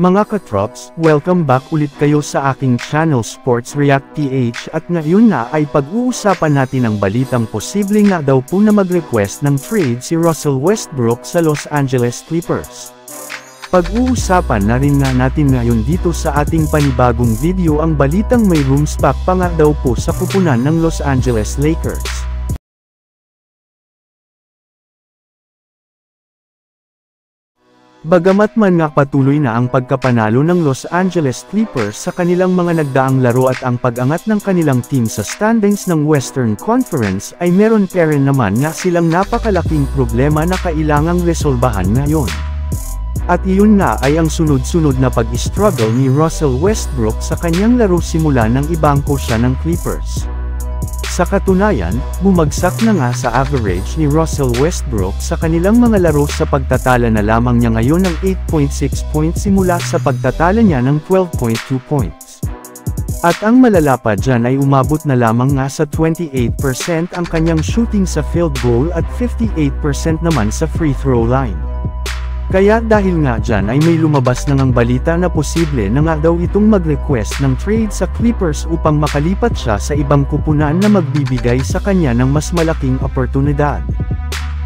Mga katrops, welcome back ulit kayo sa aking channel Sports React PH at ngayon na ay pag-uusapan natin ang balitang posibleng nga daw po na mag-request ng trade si Russell Westbrook sa Los Angeles Clippers. Pag-uusapan na rin nga natin ngayon dito sa ating panibagong video ang balitang may room spot pa nga daw po sa kupunan ng Los Angeles Lakers. Bagamat man nga patuloy na ang pagkapanalo ng Los Angeles Clippers sa kanilang mga nagdaang laro at ang pag-angat ng kanilang team sa standings ng Western Conference ay meron pa rin naman nga silang napakalaking problema na kailangang resolbahan ngayon. At iyon nga ay ang sunod-sunod na pag-struggle ni Russell Westbrook sa kanyang laro simula nang ibangko siya ng Clippers. Sa katunayan, bumagsak na nga sa average ni Russell Westbrook sa kanilang mga laro sa pagtatala na lamang niya ngayon ng 8.6 points simula sa pagtatala niya ng 12.2 points. At ang malala pa dyan ay umabot na lamang nga sa 28% ang kanyang shooting sa field goal at 58% naman sa free throw line. Kaya dahil nga dyan ay may lumabas na ngang balita na posible na nga daw itong mag-request ng trade sa Clippers upang makalipat siya sa ibang kupunan na magbibigay sa kanya ng mas malaking oportunidad.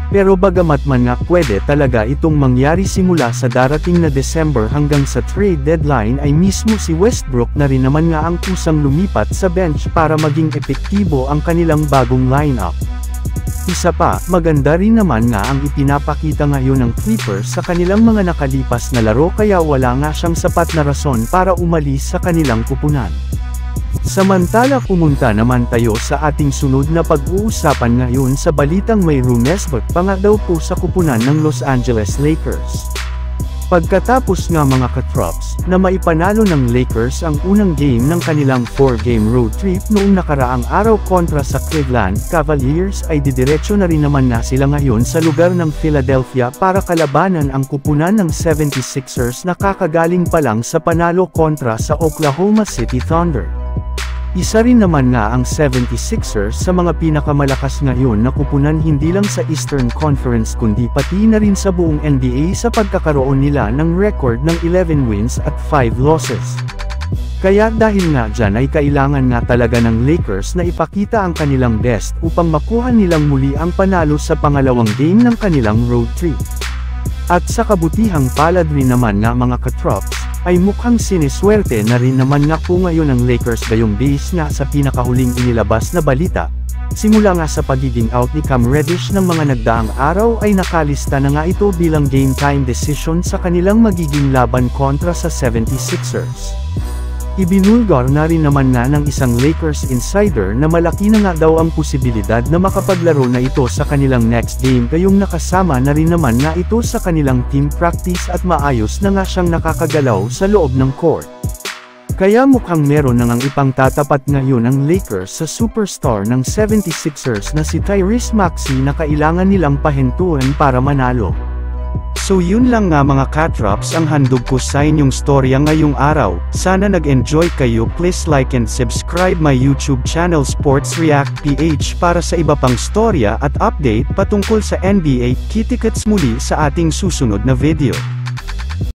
Pero bagamat man nga pwede talaga itong mangyari simula sa darating na December hanggang sa trade deadline ay mismo si Westbrook na rin naman nga ang kusang lumipat sa bench para maging epektibo ang kanilang bagong lineup. Isa pa, maganda rin naman nga ang ipinapakita ngayon ng Clippers sa kanilang mga nakalipas na laro kaya wala nga siyang sapat na rason para umalis sa kanilang kupunan. Samantala pumunta naman tayo sa ating sunod na pag-uusapan ngayon sa balitang may rumespot pa nga daw po sa kupunan ng Los Angeles Lakers. Pagkatapos nga mga katrops, na maipanalo ng Lakers ang unang game ng kanilang 4-game road trip noong nakaraang araw kontra sa Cleveland Cavaliers ay didiretso na rin naman na sila ngayon sa lugar ng Philadelphia para kalabanan ang kupunan ng 76ers na kakagaling pa lang sa panalo kontra sa Oklahoma City Thunder. Isa rin naman nga ang 76ers sa mga pinakamalakas ngayon na kupunan hindi lang sa Eastern Conference kundi pati na rin sa buong NBA sa pagkakaroon nila ng record ng 11 wins at 5 losses. Kaya dahil nga dyan ay kailangan nga talaga ng Lakers na ipakita ang kanilang best upang makuha nilang muli ang panalo sa pangalawang game ng kanilang road trip. At sa kabutihang palad rin naman nga mga katrops, ay mukhang siniswerte na rin naman nga po ngayon ang Lakers gayong base nga sa pinakahuling inilabas na balita. Simula nga sa pagiging out ni Cam Reddish ng mga nagdaang araw ay nakalista na nga ito bilang game time decision sa kanilang magiging laban kontra sa 76ers. Ibinulgar na rin naman nga ng isang Lakers insider na malaki na nga daw ang posibilidad na makapaglaro na ito sa kanilang next game kayong nakasama na rin naman nga ito sa kanilang team practice at maayos na nga siyang nakakagalaw sa loob ng court. Kaya mukhang meron na ngang ipangtatapat ngayon ang Lakers sa superstar ng 76ers na si Tyrese Maxey na kailangan nilang pahintuan para manalo. So yun lang nga mga katrops ang handog ko sa inyong storya ngayong araw. Sana nag-enjoy kayo. Please like and subscribe my YouTube channel Sports React PH para sa iba pang storya at update patungkol sa NBA. Kita-kits muli sa ating susunod na video.